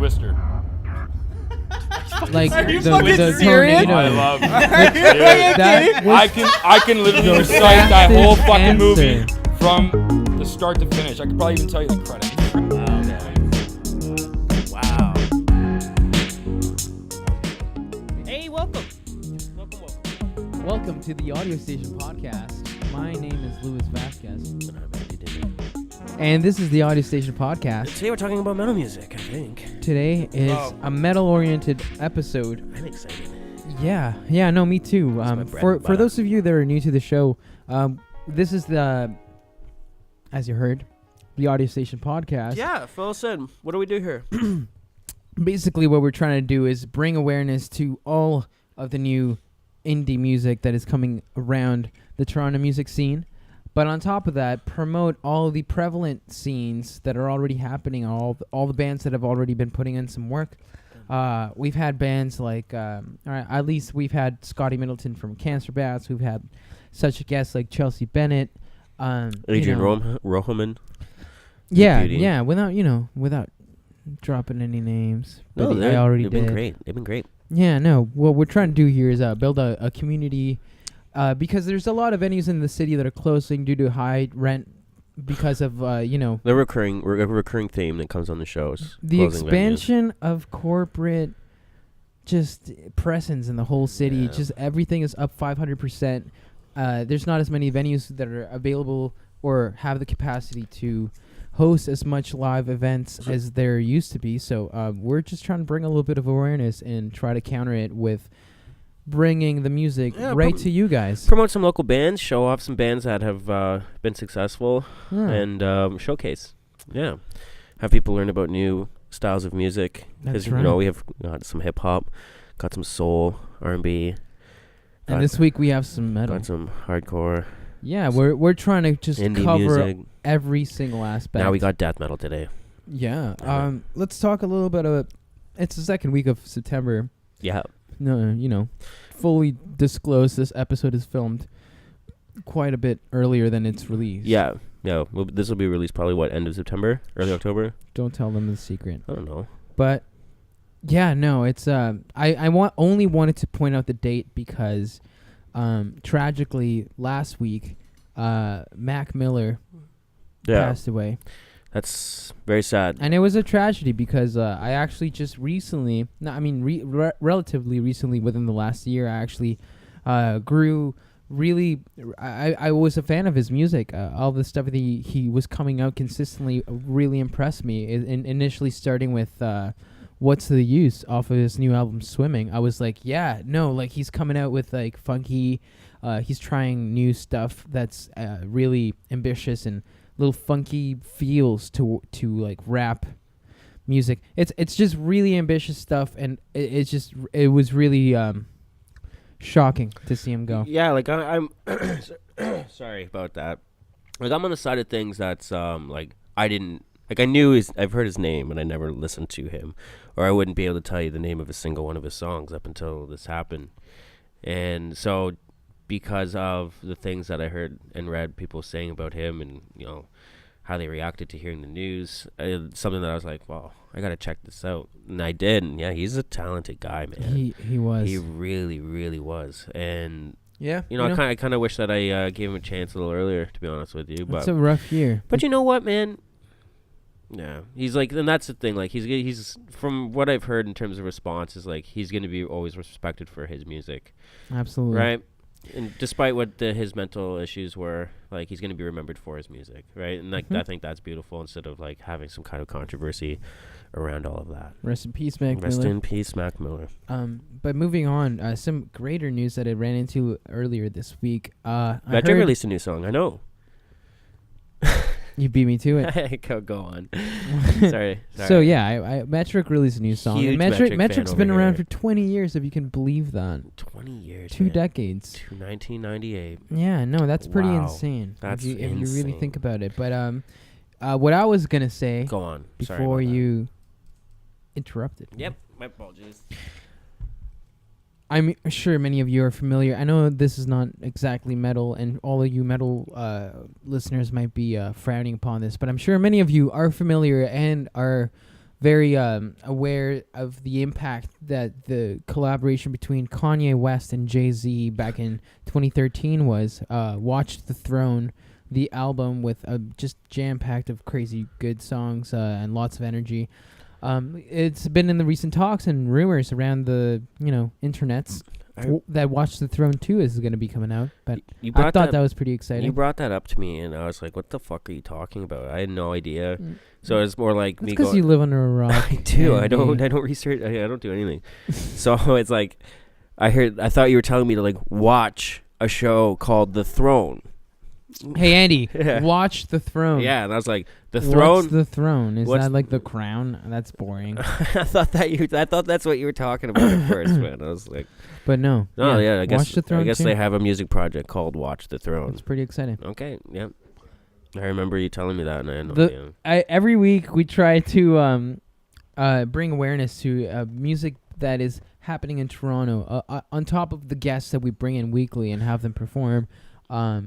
Twister. Like Are you the fucking serious? tornado. I love it. That was I can literally the recite that fastest whole fucking movie answer. from the start to finish. I could probably even tell you the credits. Wow. Hey, welcome. Welcome to the Audio Station Podcast. My name is Luis Vasquez. And this is the Audio Station Podcast. Today we're talking about metal music, I think. Today is a metal-oriented episode. I'm excited. Yeah, no, me too. my bread For and butter. those of you that are new to the show, this is the, as you heard, the Audio Station Podcast. Yeah, fill us in. What do we do here? Basically, what we're trying to do is bring awareness to all of the new indie music that is coming around the Toronto music scene. But on top of that, promote all of the prevalent scenes that are already happening, all the bands that have already been putting in some work. We've had bands like, at least we've had Scotty Middleton from Cancer Bats. We've had such guests like Chelsea Bennett. Adrian Roheman. Yeah, without dropping any names. No, But I already they've did. been great. They've been great. Yeah, no. What we're trying to do here is build a community. Because there's a lot of venues in the city that are closing due to high rent because of, The recurring theme that comes on the shows. the closing expansion of corporate just presence in the whole city. Yeah. Just everything is up 500%. There's not as many venues that are available or have the capacity to host as much live events as there used to be. So we're just trying to bring a little bit of awareness and try to counter it with bringing the music right to you guys. Promote some local bands, show off some bands that have been successful, Yeah. and showcase. Yeah. Have people learn about new styles of music. That's 'Cause, right. we have got some hip-hop, got some soul, R&B, And this week we have some metal. got some hardcore, Yeah, we're trying to just indie cover music. every single aspect. Now we got death metal today. Yeah. Yeah. Let's talk a little bit about. It's the second week of September. Yeah. No, fully disclosed. This episode is filmed quite a bit earlier than it's released. Yeah. Yeah. Well, this will be released probably, end of September? Early October? Don't tell them the secret. I don't know. But yeah, no, it's I only wanted to point out the date because tragically last week Mac Miller passed away. That's very sad. And it was a tragedy because I actually just recently, relatively recently, within the last year, I actually grew really. I was a fan of his music. All the stuff that he was coming out consistently really impressed me. Initially starting with "What's the Use" off of his new album "Swimming," I was like, he's coming out with like funky. He's trying new stuff that's really ambitious and little funky feels to like rap music. It's just really ambitious stuff, and it was really shocking to see him go. Yeah, like I'm sorry about that. Like I'm on the side of things that's I've heard his name, but I never listened to him, or I wouldn't be able to tell you the name of a single one of his songs up until this happened. And so because of the things that I heard and read people saying about him, and how they reacted to hearing the news, something that I was like, well, I gotta check this out, and I did. And yeah, he's a talented guy, man. He was. He really, really was. And Yeah. I kind of wish that I gave him a chance a little earlier, to be honest with you. It's But a rough year. you know what, man? Yeah, he's like, and that's the thing. Like, he's from what I've heard in terms of response is like he's gonna be always respected for his music, Absolutely. right? And despite what his mental issues were, like he's gonna be remembered for his music, right? And like I think that's beautiful instead of like having some kind of controversy around all of that. Rest in peace, Mac Rest Miller. in peace, Mac Miller. But moving on, some greater news that I ran into earlier this week. Metric released a new song. I know. You beat me to it. Go on. Sorry. So yeah, Metric released a new song. Huge And Metric's Metric's fan been over around here. for 20 years, if you can believe that. 20 years. 2 man. decades. To 1998. Yeah, no, that's pretty Wow. insane. That's if you really insane. think about it. But what I was gonna say Go on. Sorry before about that. you interrupted. Yep. My apologies. I'm sure many of you are familiar. I know this is not exactly metal, and all of you metal listeners might be frowning upon this, but I'm sure many of you are familiar and are very aware of the impact that the collaboration between Kanye West and Jay-Z back in 2013 was. Watch the Throne, the album with just jam-packed of crazy good songs and lots of energy. It's been in the recent talks and rumors around the internets that Watch the Throne 2 is going to be coming out. But I thought that was pretty exciting. You brought that up to me, and I was like, "What the fuck are you talking about?" I had no idea. So it's more like me because you live under a rock. I do. I don't research. I don't do anything. So it's like I thought you were telling me to like watch a show called The Throne. Hey Andy, Watch the Throne. Yeah, and I was like, The Throne. What's The Throne? Is that like The Crown? That's boring. I thought that's what you were talking about at first, man. I was like, but no. I guess Watch the Throne. I guess too. they have a music project called Watch the Throne. It's pretty exciting. Okay, yeah. I remember you telling me that, and I had no idea. Every week we try to bring awareness to music that is happening in Toronto. On top of the guests that we bring in weekly and have them perform. So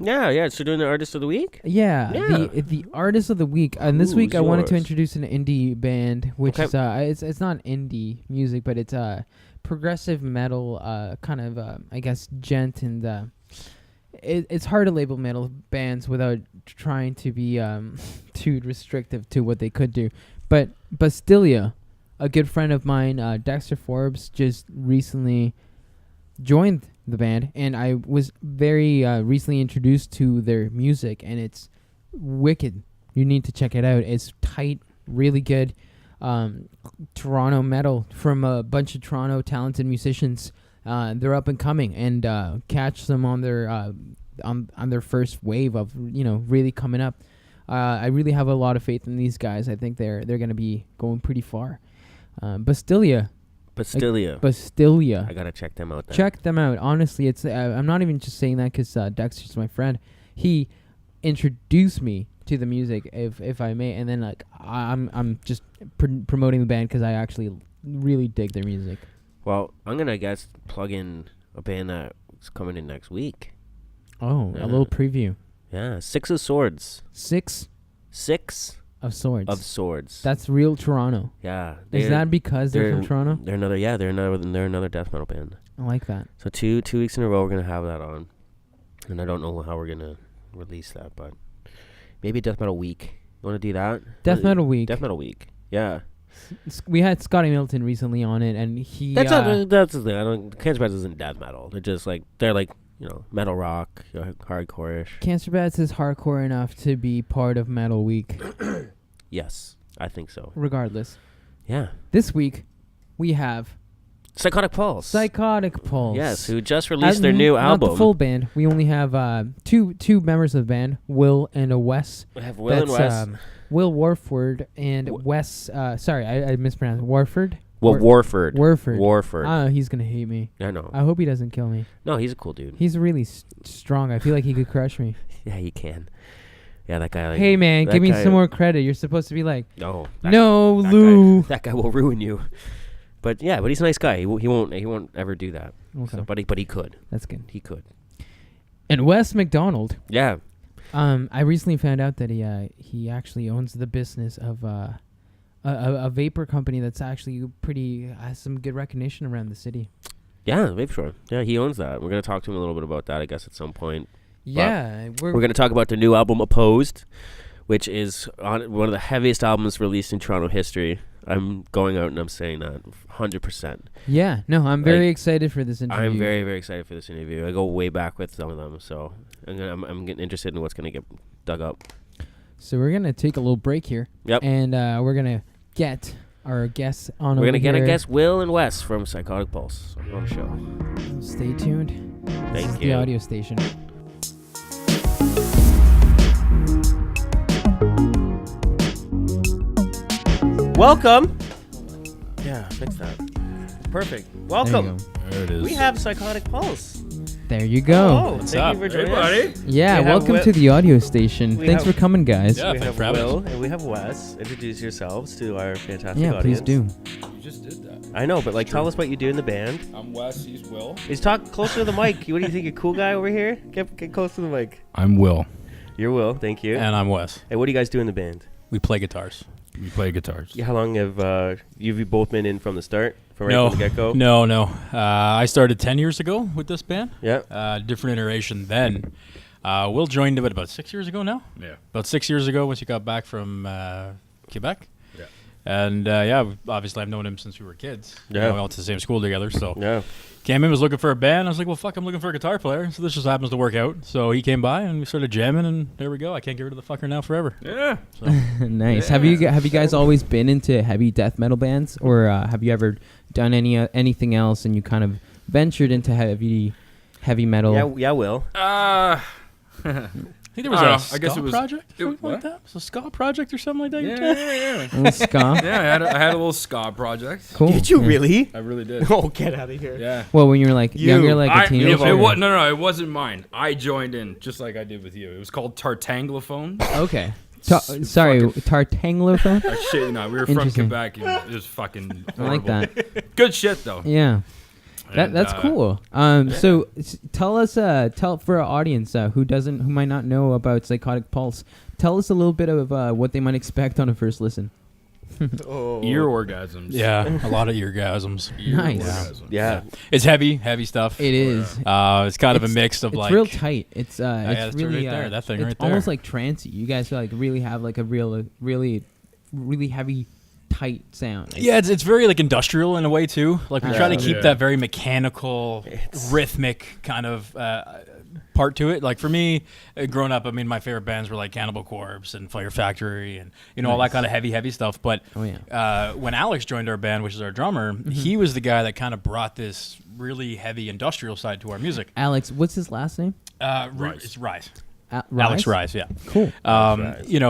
doing the Artist of the Week? Yeah. The Artist of the Week. And this week I wanted to introduce an indie band, which is it's not indie music, but it's progressive metal, kind of I guess gent, and it's hard to label metal bands without trying to be too restrictive to what they could do. But Bastilia, a good friend of mine, Dexter Forbes, just recently joined the band, and I was very recently introduced to their music, and it's wicked. You need to check it out. It's tight, really good Toronto metal from a bunch of Toronto talented musicians. They're up and coming, and catch them on their on their first wave of really coming up. I really have a lot of faith in these guys. I think they're going to be going pretty far. Bastilia. I gotta check them out. Check them out. Honestly, it's I'm not even just saying that because Dexter's my friend. He introduced me to the music, if I may, and then like I'm just promoting the band because I actually really dig their music. Well, I'm gonna plug in a band that's coming in next week. Oh, a little preview. Yeah, Six of Swords. Six of Swords. That's real Toronto. Yeah. Is that because they're from Toronto? They're another death metal band. I like that. So two weeks in a row we're gonna have that on, and I don't know how we're gonna release that, but maybe Death Metal Week. You want to do that? Death Metal Week. Yeah. We had Scotty Milton recently on it, and he. That's the thing. Cancer Bats isn't death metal. They're like metal rock, hardcore-ish. Cancer Bats is hardcore enough to be part of Metal Week. Yes, I think so. Regardless. Yeah. This week, we have Psychotic Pulse. Yes, who just released their new album. Not the full band. We only have two members of the band, Will and a Wes. We have Will and Wes. Will Warford and Wes. Sorry, I mispronounced. Warford? Warford. He's going to hate me. I know. I hope he doesn't kill me. No, he's a cool dude. He's really strong. I feel like he could crush me. Yeah, he can. Yeah, that guy. Hey, man, give me some more credit. You're supposed to be like, no, Lou. That guy will ruin you. But he's a nice guy. He won't ever do that. Okay. So, but he could. That's good. He could. And Wes McDonald. Yeah. I recently found out that he actually owns the business of a vapor company that's actually has some good recognition around the city. Yeah, Vape Store. Yeah, he owns that. We're gonna talk to him a little bit about that, I guess, at some point. Yeah, we're going to talk about the new album Opposed, which is one of the heaviest albums released in Toronto history. I'm going out and I'm saying that 100%. Yeah, no, I'm very excited for this interview. I'm very, very excited for this interview. I go way back with some of them, so I'm getting interested in what's going to get dug up. So we're going to take a little break here. Yep. And we're going to get our guests on. We're going to get our guests Will and Wes from Psychotic Pulse on the show. Stay tuned. Thank you. The audio station. Welcome. Yeah, fix that. Perfect. Welcome. There it is. We have Psychotic Pulse. There you go. Oh, thank you for joining us. Yeah, welcome to the audio station. Thanks for coming, guys. Yeah, we have for having Will us. and we have Wes. Introduce yourselves to our fantastic Yeah, audience. please do. You just did that. I know, but tell us what you do in the band. I'm Wes. He's Will. He's talk closer to the mic. What do you think, a cool guy over here? Get close to the mic. I'm Will. You're Will. Thank you. And I'm Wes. Hey, what do you guys do in the band? We play guitars. We play guitars. Yeah, how long have you both been in from the start, from the get-go? No. I started 10 years ago with this band. Yeah. Different iteration then. Will joined about 6 years ago now. Yeah. About 6 years ago once he got back from Quebec. Yeah. And obviously I've known him since we were kids. Yeah. We went to the same school together. So Yeah. came in, was looking for a band. I was like, well, fuck, I'm looking for a guitar player. So this just happens to work out. So he came by and we started jamming, and there we go. I can't get rid of the fucker now forever. Yeah. So. Nice. Yeah. Have you guys always been into heavy death metal bands, or have you ever done anything else and you kind of ventured into heavy metal? Yeah, Will. I think there was I a don't know. ska I guess it was- project, it- something like what? that. It was a ska project or something like that. Yeah. A little ska? Yeah, I had a little ska project. Cool. Did you Yeah. really? I really did. Oh, get out of here. Yeah. Well, when you were like You- younger, like a teenager. No, it wasn't mine. I joined in just like I did with you. It was called Tartanglophone. Okay. Sorry, Tartanglophone? I shit you not. We were from Interesting. Quebec. And it was fucking I like horrible. that. Good shit though. Yeah. And, That's cool. So tell us, for our audience who might not know about Psychotic Pulse, tell us a little bit of what they might expect on a first listen. Oh. Ear orgasms. Yeah, a lot of eargasms. Ear Nice. orgasms. Yeah. It's heavy stuff. It is. It's kind of a mix of it's like real tight. It's yeah, it's that's really right there. That thing it's right there. almost like trancey. You guys like really have like a really heavy, tight sound. Yeah, it's very like industrial in a way too. Like we try to keep Yeah. that very mechanical, rhythmic kind of part to it. Like for me, growing up, I mean, my favorite bands were like Cannibal Corpse and Fire Factory and all that kind of heavy stuff. But Oh, yeah. when Alex joined our band, which is our drummer, he was the guy that kind of brought this really heavy industrial side to our music. Alex, what's his last name? It's Rise. Rise? Alex Rise, yeah. Cool.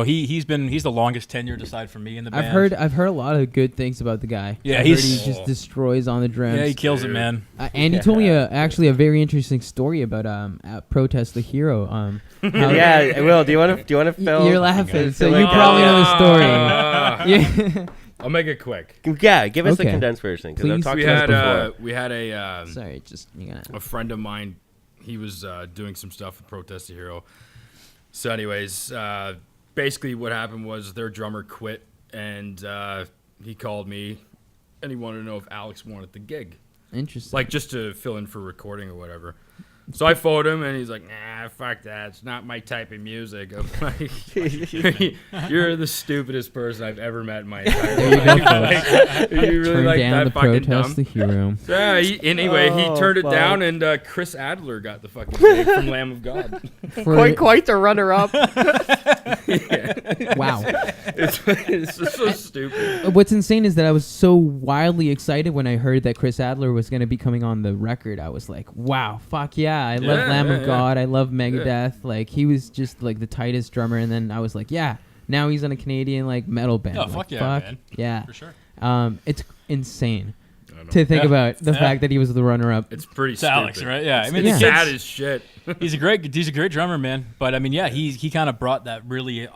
He's the longest tenured aside from me in the band. I've heard a lot of good things about the guy. Yeah, I've heard he's- he just destroys on the drums. Yeah, he kills it, man. And he told me actually a very interesting story about Protest the Hero. How- Yeah, Will, do you want to fill? You're laughing, so fill you it probably down? know the story. Yeah. I'll make it quick. Yeah, give us the Okay. condensed version because I've Please. talked We about had it before. we had a Sorry, just you gotta. a friend of mine. He was doing some stuff with Protest the Hero. So, anyways, basically what happened was their drummer quit, and he called me, and he wanted to know if Alex wanted the gig, Interesting. like just to fill in for recording or whatever. So I phoned him, and he's like, "Nah, fuck that. It's not my type of music." I'm like, "You're the stupidest person I've ever met in my entire There you go, life. Like, you really Turn like down that the fucking Protest dumb?" the Hero. Yeah. Anyway, he Oh, turned it fuck. down, and Chris Adler got the fucking gig from Lamb of God. Quite the runner-up. Wow. It's just so stupid. What's insane is that I was so wildly excited when I heard that Chris Adler was going to be coming on the record. I was like, wow, fuck yeah. I love Yeah, Lamb yeah, of yeah. God. I love Megadeth. Like, he was just like the tightest drummer. And then I was like, yeah, now he's in a Canadian like metal band. Oh, Like, fuck yeah, man. Yeah. For sure. It's insane I know. to think Yeah. about the Yeah. fact that he was the runner-up. It's pretty It's stupid. Alex, right? Yeah, I mean, Yeah. the sad kid's- as shit. he's a great drummer, man. But I mean, yeah, he kind of brought that really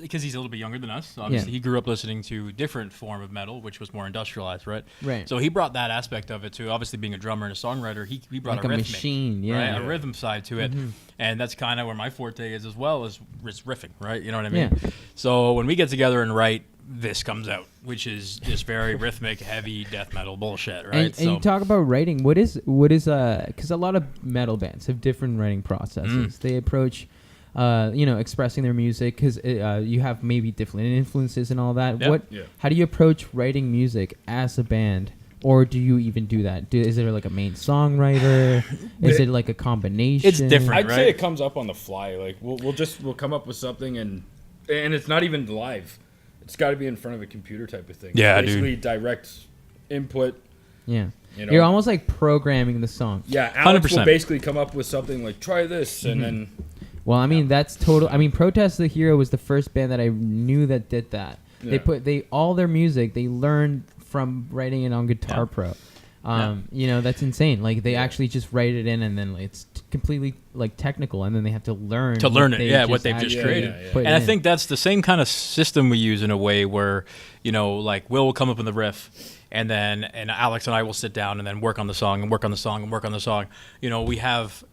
because he's a little bit younger than us. So obviously, Yeah. he grew up listening to a different form of metal, which was more industrialized, right? Right. So he brought that aspect of it too. Obviously, being a drummer and a songwriter, he brought Like a rhythmic, machine, yeah. Mm-hmm. right? A rhythm side to it, and that's kind of where my forte is as well, is riffing, right? You know what I mean? Yeah. So when we get together and write, this comes out, which is just very rhythmic, heavy death metal bullshit, right? And you talk about writing. What is because a lot of metal bands have different writing processes. They approach, expressing their music because you have maybe different influences and all that. Yep. Yeah. How do you approach writing music as a band? Or do you even do that? Is there like a main songwriter? Is it like a combination? It's different. I'd say right? it comes up on the fly. Like we'll come up with something and it's not even live. It's got to be in front of a computer type of thing. Yeah, dude. basically direct input. Yeah. You know? You're almost like programming the song. Yeah, Alex will 100%. basically come up with something like try this, and then Well, I mean that's total. I mean, Protest the Hero was the first band that I knew that did that. Yeah. All their music they learned from writing it on Guitar Pro. That's insane. Like they actually just write it in, and then it's completely like technical, and then they have to learn what they've just actually created. put And I in. think that's the same kind of system we use in a way where, like Will come up with the riff, and Alex and I will sit down and then work on the song and work on the song and work on the song. We have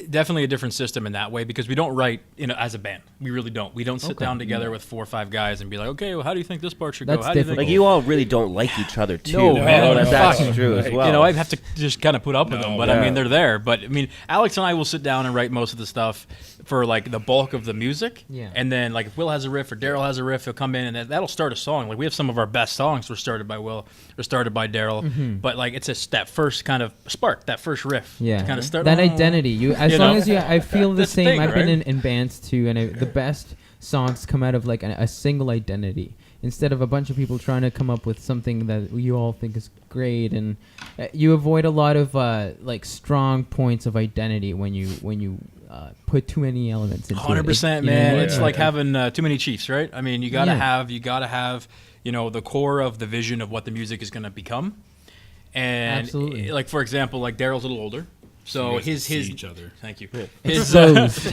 definitely a different system in that way because we don't write as a band. We really don't. We don't sit down together with 4 or 5 guys and be like, okay, well, how do you think this part should go? That's How do you difficult. think? Like you all really don't like each other too. No, man. That's Fuck. true as well. I have to just kind of put up with them, but I mean, they're there. But I mean, Alex and I will sit down and write most of the stuff for like the bulk of the music. Yeah. And then like if Will has a riff or Daryl has a riff, he'll come in and that'll start a song. Like we have some of our best songs were started by Will or started by Daryl, but like it's just that first kind of spark, that first riff. Yeah, to kind of start that identity. As long as I feel the That's the same. thing, I've been right? in bands too, and the best songs come out of like a single identity instead of a bunch of people trying to come up with something that you all think is great, and you avoid a lot of like strong points of identity when you put too many elements into 100%, it. man. Yeah. It's like having too many Chiefs, right? I mean, you gotta have the core of the vision of what the music is gonna become. And Absolutely. like for example, like Daryl's a little older, so You guys his see each other. Thank you. Exposed.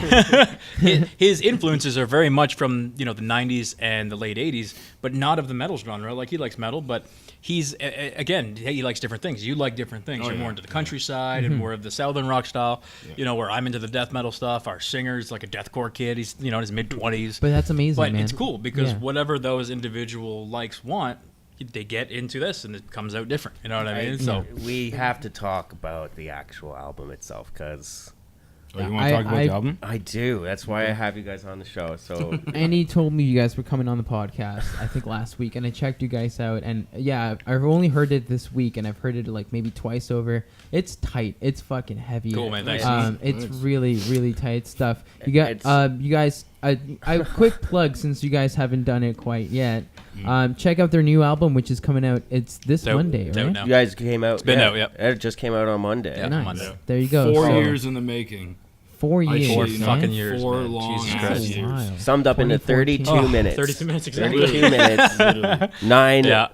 His influences are very much from the 90s and the late 80s, but not of the metal genre. Like he likes metal, but he's again he likes different things. You like different things. Oh, You're yeah. more into the countryside and more of the southern rock style. Where I'm into the death metal stuff. Our singer's like a deathcore kid. He's in his mid 20s. But that's amazing, But man. it's cool because Yeah. whatever those individual likes want, they get into this and it comes out different. You know what I mean? So we have to talk about the actual album itself because Oh, you want to talk about the album? I do. That's why I have you guys on the show. So Andy told me you guys were coming on the podcast, I think last week, and I checked you guys out. And yeah, I've only heard it this week, and I've heard it like maybe twice over. It's tight. It's fucking heavy. Cool, man. Thanks. It's Nice. really, really tight stuff. You got, It's- you guys. I quick plug since you guys haven't done it quite yet. Check out their new album, which is coming out. It's this Out- Monday, it's out right? now. you guys came out. been out, yep. It just came out on Monday. Yeah. Nice. Monday. There you go. 4 So, years in the making. 4 I years. shit Four you not. fucking man. years, 4 man. long Jesus ass Christ. years. Wild. Summed up into 32 2014. minutes. 32 minutes exactly. 32 minutes. Literally. Nine Yeah.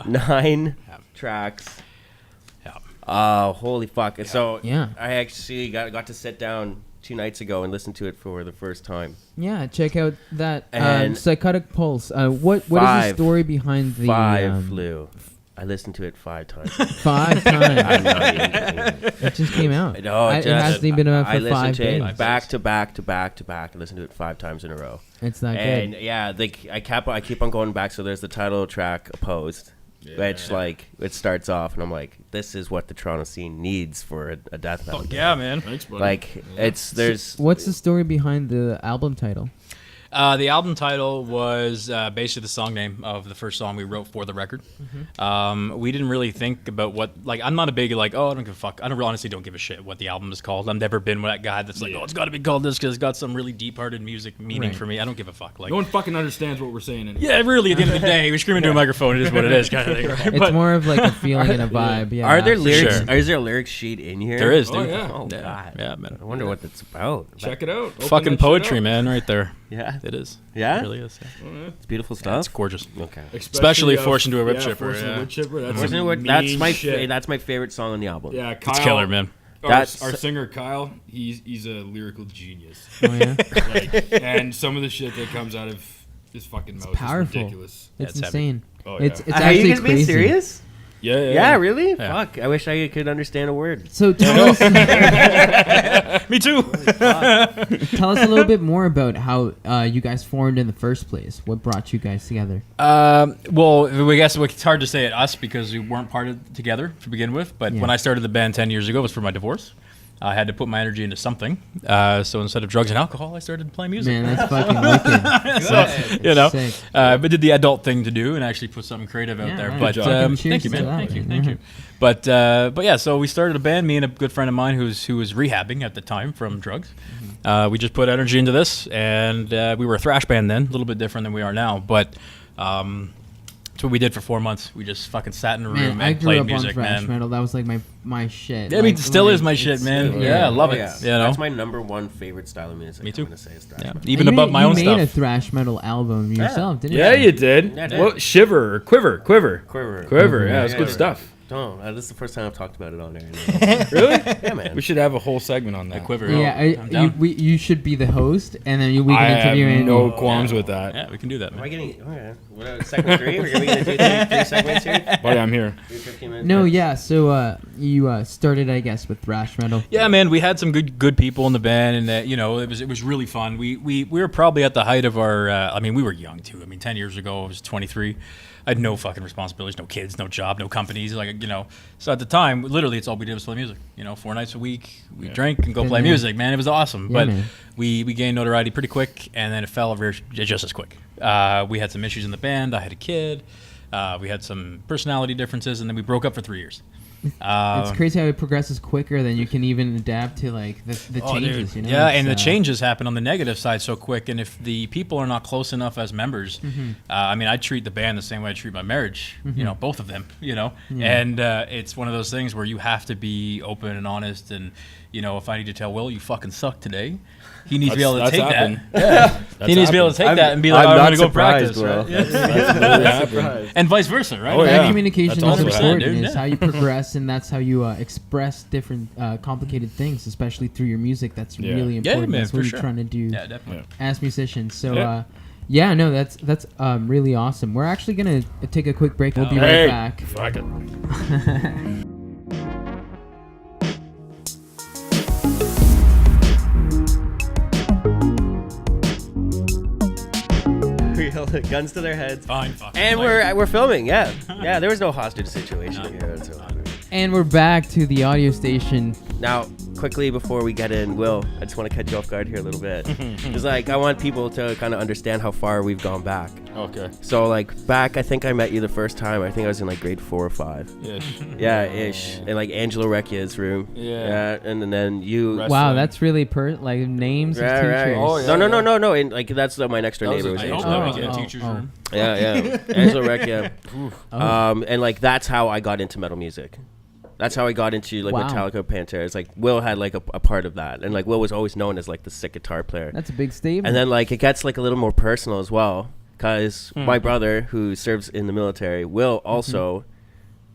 tracks. Yeah. Holy fuck. So Yeah. I actually got to sit down 2 nights ago and listen to it for the first time. Yeah, check out that And Psychotic Pulse. What is the five- story behind the 5 flew. I listened to it 5 times. 5 I'm times? not even kidding. It just came out. No, it hasn't even been out I for listened 5 to days. it back to back to back to back. I listened to it 5 times in a row. It's that And good. yeah, I keep on going back. So there's the title track Opposed, which like it starts off, and I'm like, this is what the Toronto scene needs for a death metal. Fuck band. yeah, man. Thanks, buddy. Like there's What's the story behind the album title? The album title was basically the song name of the first song we wrote for the record. We didn't really think about I'm not a big I don't give a fuck. I honestly don't give a shit what the album is called. I've never been that guy that's like, oh, it's got to be called this because it's got some really deep-hearted music meaning Right. for me. I don't give a fuck. Like, No one fucking understands what we're saying anymore. yeah, really, at the end of the day, we're screaming to a microphone. It is what it is, kind of thing. Right? It's But more of like a feeling and a vibe. Yeah. are there for lyrics? sure. Is there a lyric sheet in here? there is, Oh, dude. yeah. Oh Yeah, god. yeah, man. I wonder what that's about. Check it out. Open Fucking that shit poetry, up. man, right there. Yeah. It is. Yeah? It really is. Yeah. It's beautiful Yeah, stuff. it's gorgeous. Okay. Especially Forced into a Wood Chipper, Forced into a yeah. Wood Chipper. That's, Wasn't it some what- that's mean my shit. that's my favorite song on the album. Yeah, Kyle, It's killer, man. That's- Our singer Kyle, he's a lyrical genius. Oh, yeah? And some of the shit that comes out of his fucking mouth powerful. is ridiculous. It's it's heavy. insane. Oh, It's yeah. it's Are actually you guys being crazy. serious? Yeah, Yeah, really? Yeah. Fuck. I wish I could understand a word. So tell us, Me too. tell us a little bit more about how you guys formed in the first place. What brought you guys together? Well, I guess it's hard to say it us because we weren't part of together to begin with. But Yeah. when I started the band 10 years ago, it was for my divorce. I had to put my energy into something. So instead of drugs and alcohol, I started playing music. Man, that's fucking wicked. So, you know, Sick. but did the adult thing to do and actually put something creative out Yeah, there. right. But Good job. Cheers thank you, to man. that, Thank you, man. thank you. But yeah, so we started a band. Me and a good friend of mine who was rehabbing at the time from drugs. We just put energy into this, and we were a thrash band then, a little bit different than we are now. But that's what we did for 4 months. We just fucking sat in a room Man, I and grew played up music, on thrash man. metal. That was like my shit. Yeah, I mean, Like, it still is my it's- shit, man. yeah. Yeah, I love Oh, it. yeah. You know, That's my number one favorite style of music. Me too. I'm gonna say is thrash yeah. metal. Even And above my own you made a stuff. thrash metal album yourself, didn't Yeah, you? you did. Yeah, I did. Well, Shiver or Quiver. Quiver. Quiver, yeah, it's Yeah, good yeah. stuff. Oh, this is the first time I've talked about it on there. Really? Yeah, man. We should have a whole segment on that. Quiver. Yeah, I'm down. you should be the host, and then we I can have interview him. no qualms with that. Yeah, we can do that, Am I man. getting what, segment 3? We're gonna do three segments here. Buddy, I'm here. 15 minutes. No, yeah. So you started, I guess, with thrash metal. Yeah, man, we had some good people in the band, and it was really fun. We were probably at the height of our. We were young too. 10 years ago, I was 23. I had no fucking responsibilities, no kids, no job, no companies. So at the time, literally, it's all we did was play music. 4 nights a week, we drank and go play music. Man, it was awesome. Yeah, but man. we gained notoriety pretty quick, and then it fell just as quick. We had some issues in the band. I had a kid. We had some personality differences, and then we broke up for 3 years. It's crazy how it progresses quicker than you can even adapt to the changes. Dude. Yeah, and the changes happen on the negative side so quick. And if the people are not close enough as members, I treat the band the same way I treat my marriage. Both of them. And it's one of those things where you have to be open and honest. And if I need to tell Will, you fucking suck today, he needs to be able to take that. Yeah. He needs to be able to take that and be like, I'm going to go practice. Right? That's literally happened. And vice versa, right? Oh, That yeah. communication That's is also important. dude, It's how you progress, and that's how you express different complicated things, especially through your music. That's really important. man, That's for what sure. you're trying to do Yeah, definitely. as musicians. So, that's really awesome. We're actually gonna take a quick break. We'll be right back. Fuck it. We held guns to their heads. Fine, fuck. And we're filming, yeah. Yeah, there was no hostage situation here. And we're back to the audio station. Now, quickly before we get in, Will, I just want to catch you off guard here a little bit. It's I want people to kind of understand how far we've gone back. Okay. So, back, I think I met you the first time. I think I was in, grade 4 or 5. Ish. Yeah, ish. In, Angelo Recchia's room. Yeah. And then you... Wrestling. Wow, that's really names of teachers. Oh, yeah. No. And, that's my next door neighbor. I Was hope Angelo that was Recchia. in the teacher's room. Yeah. Angelo Recchia. Oh. And, that's how I got into metal music. That's how I got into Wow. Metallica, Pantera. It's Will had a part of that, and Will was always known as the sick guitar player. That's a big statement. And then it gets a little more personal as well, because my brother, who serves in the military, Will also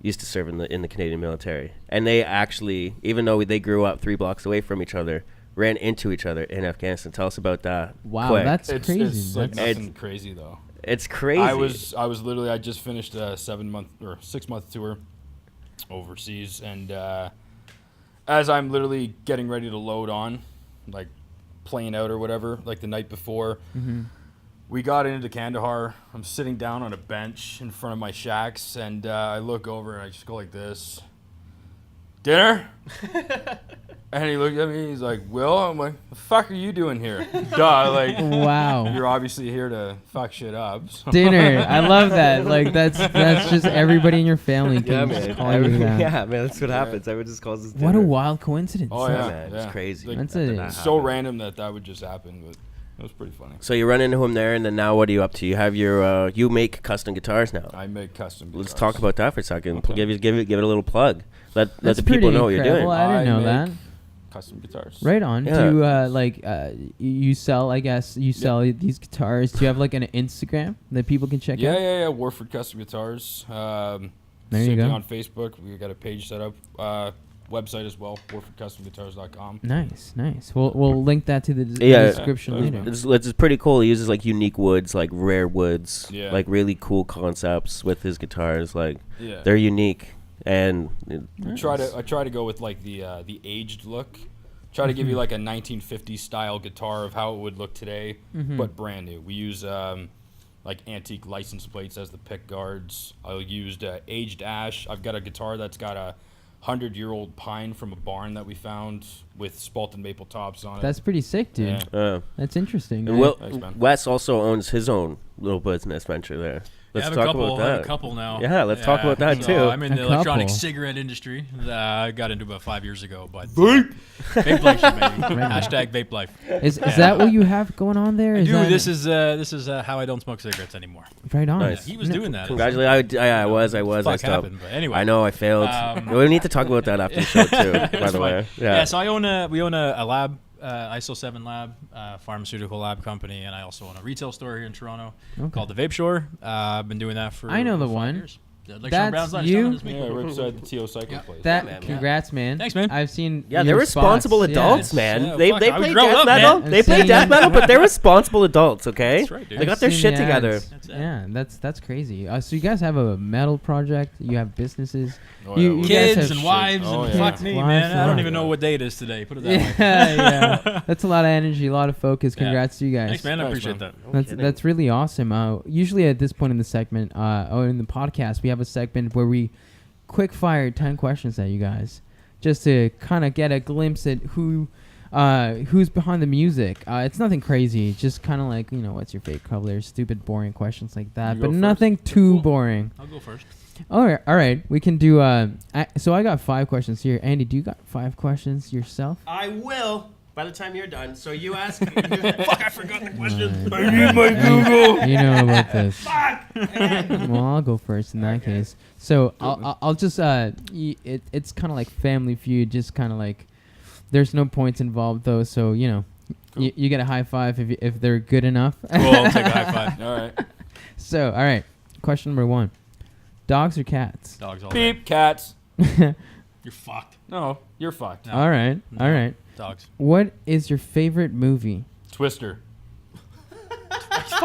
used to serve in the Canadian military, and they actually, even though they grew up 3 blocks away from each other, ran into each other in Afghanistan. Tell us about that. Wow, quick. that's It's crazy. nothing crazy though. It's crazy. I was literally, I just finished a 6-month tour overseas, and as I'm literally getting ready to load on, playing out or whatever, the night before, we got into Kandahar. I'm sitting down on a bench in front of my shacks, and I look over and I just go like this, dinner? And he looked at me, he's like, Will? I'm like, the fuck are you doing here? Duh, Wow. you're obviously here to fuck shit up. So. Dinner. I love that. That's just everybody in your family can just call you that. Yeah, man, that's what happens. Everyone just calls us What a dinner. wild coincidence. Oh, yeah. Man, it's crazy. That's that a- that So happened. random that would just happen, but it was pretty funny. So you run into him there, and then now what are you up to? You have your you make custom guitars now. I make custom Let's guitars. talk about that for a second. Okay. Give it a little plug. Let That's the people pretty know what you're doing. incredible. I didn't know that. make custom guitars. Right on. Yeah. Do you sell? I guess you sell these guitars. Do you have an Instagram that people can check out? Yeah. Warford Custom Guitars. There you same thing go. on Facebook. We got a page set up. Website as well. WarfordCustomGuitars.com. Nice. We'll link that to the Yeah. description Yeah. later. It's pretty cool. He uses unique woods, rare woods, Yeah. really cool concepts with his guitars. Yeah. They're unique, and I try to go with the aged look. Try to give you a 1950s style guitar of how it would look today, but brand new. We use antique license plates as the pick guards. I used aged ash. I've got a guitar that's got a 100-year-old pine from a barn that we found with spalted maple tops on it. That's pretty sick, dude. Yeah. That's interesting. and right? Thanks, man. Wes also owns his own little business venture there. Let's talk about I have that. a couple now. Yeah, let's talk about that, so too. I'm in A the electronic couple. cigarette industry. I got into about 5 years ago, but vape life, baby. Hashtag vape life. Is that what you have going on there? Is Dude, that this is how I don't smoke cigarettes anymore. right on? Nice. He was doing that. Congratulations! I was. I Fuck stopped. happened, but anyway. I know I failed. we need to talk about that after the show too. By That's the way, fine. Yeah. So we own a lab, ISO 7 lab, pharmaceutical lab company, and I also own a retail store here in Toronto Okay. called the Vape Shore. I've been doing that for I know the 5 one. years. Like Sean That's Brown's line, you? Sean, it's me. Yeah, right beside the T.O. Psycho place. That man, congrats, man. Thanks, man. I've seen. Yeah, your they're responsible spots. adults, Yeah. man. Yeah, they fuck, they I play grew death up, metal. man. They play Same. death metal, but they're responsible adults. Okay, That's right, dude. they got their I've shit seen the together. ads. That's it. Yeah, that's crazy. So you guys have a metal project. You have businesses. Oh, You yeah, guys Kids have and shit. wives Oh, and yeah. fuck me, Wives, man. I don't yeah. even know what day it is today. Put it that way. Yeah. That's a lot of energy, a lot of focus. Yeah. Congrats to you guys. Thanks, man. I Thanks, appreciate man. that. That's really awesome. Usually at this point in the segment, or in the podcast, we have a segment where we quick fire 10 questions at you guys, just to kind of get a glimpse at who's behind the music. It's nothing crazy, just kind of like, what's your favorite color? Stupid, boring questions like that, You but go first. nothing too Cool. boring. I'll go first. All right. We can do. So I got 5 questions here. Andy, do you got 5 questions yourself? I will by the time you're done. So you ask. Fuck, I forgot the question. I need my Google. You know about this. Well, I'll go first in that case. So I'll just it's kind of like Family Feud, just kind of like there's no points involved though. So you get a high five if they're good enough. Cool, I'll take a high five. All right. So all right, question number 1: dogs or cats? Dogs all day. Beep, cats. You're fucked. No, you're fucked. No. All right. Dogs. What is your favorite movie? Twister.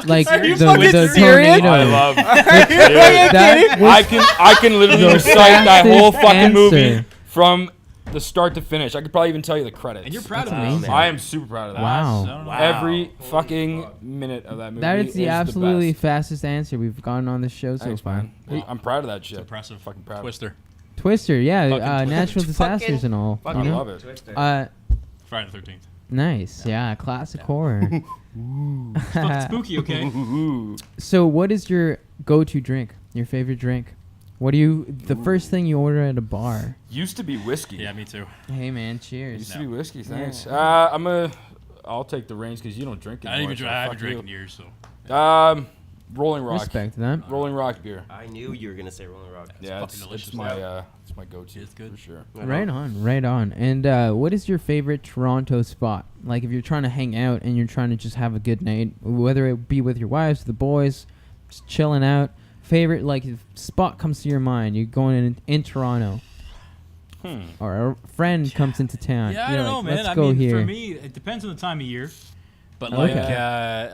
Like Are you the fucking serious? tornado. I love. That was I can literally the recite that whole fastest fucking movie answer. from the start to finish. I could probably even tell you the credits. And you're proud That's of amazing. that. I am super proud of that. Wow. I don't know. Every fucking minute of that movie. That is the absolutely best. fastest answer we've gotten on this show Thanks, so far. man. I'm proud of that shit. It's impressive. Fucking proud. Twister. Twister, yeah, Fucking natural Fucking- disasters and all. I you know? love it. Friday the 13th. Nice, yeah, classic horror. It's fucking spooky, okay? Ooh. So, what is your go-to drink? Your favorite drink? What do you? The first thing you order at a bar? Used to be whiskey. Yeah, me too. Hey, man, cheers. Used to be whiskey. Thanks. Yeah. I'll take the reins because you don't drink I anymore. didn't even so I haven't fuck you. drank in years, so. Rolling Rock. Respect that. Rolling Rock beer. I knew you were gonna say Rolling Rock. Yeah, fucking it's delicious. my go-to. It's good. for sure. Right on. And what is your favorite Toronto spot? Like, if you're trying to hang out and you're trying to just have a good night, whether it be with your wives, the boys, just chilling out. Favorite spot comes to your mind. You're going in Toronto, or a friend comes into town. Yeah, I You're don't know, like, man. Let's I go mean, here. for me, it depends on the time of year. But Okay.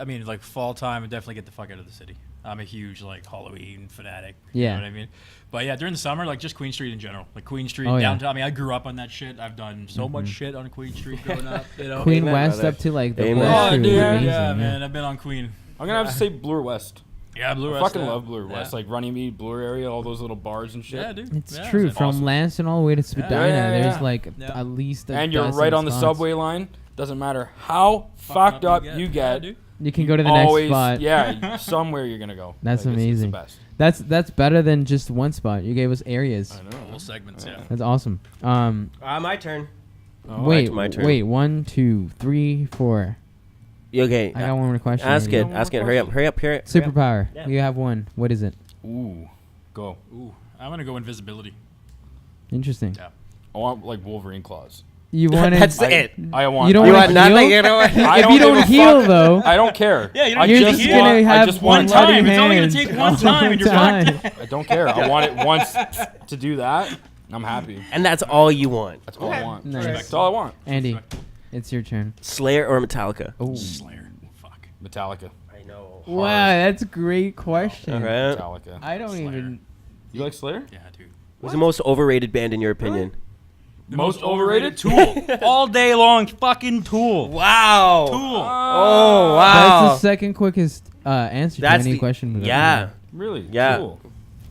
I mean, like fall time, I definitely get the fuck out of the city. I'm a huge Halloween fanatic. Yeah. You know what I mean? But yeah, during the summer, just Queen Street in general, Queen Street Oh, yeah. downtown. I mean, I grew up on that shit. I've done so much shit on Queen Street growing up. You know. Queen Amen, West brother. up to the Amen. West Oh, Street dude, was yeah, amazing, man, I've been on Queen. I'm gonna have to say Bloor West. Yeah, Blue I West. fucking yeah. love Bloor West, Yeah. like Runnymede, Bloor area, all those little bars and shit. Yeah, dude. It's Yeah, true. it's From awesome. Lansing all the way to Spadina, Yeah. there's Yeah. at least a And you're dozen right on the spots. subway line. Doesn't matter how fucked up you Yeah, get. dude. You can go to the always, next spot. yeah, somewhere you're gonna go. That's It's the amazing. best. That's better than just one spot. You gave us areas. I know. Whole segments, yeah. That's awesome. My turn. Oh, Wait, my turn. wait. 1, 2, 3, 4. Okay. I got one more question. Ask maybe. it. Ask it. Hurry up. Superpower. Yeah. You have one. What is it? Ooh, go. Ooh, I'm gonna go invisibility. Interesting. Yeah. I want Wolverine claws. You want it? That's it. I want. You don't You wanna want nothing. heal? You know what? I If you give don't a heal, fuck. though, I don't care. Yeah, you don't I need you're to just heal. gonna I have just one want bloody time. It's only gonna hand take one all time the and you're time. fucked. I don't care. I want it once to do that. And I'm happy. And that's all you want. That's all I want. Nice. That's all I want. Andy, it's your turn. Slayer or Metallica? Oh, Slayer. Fuck. Metallica. I know. wow, that's a great question. All right. Metallica. I don't Slayer. even. You like Slayer? Yeah, dude. What's the most overrated band in your opinion? The Most overrated? Tool. All day long, fucking Tool. Wow. Tool. Oh That's wow. the second quickest answer That's to any the- question. we've ever Yeah. Really? Yeah. Cool.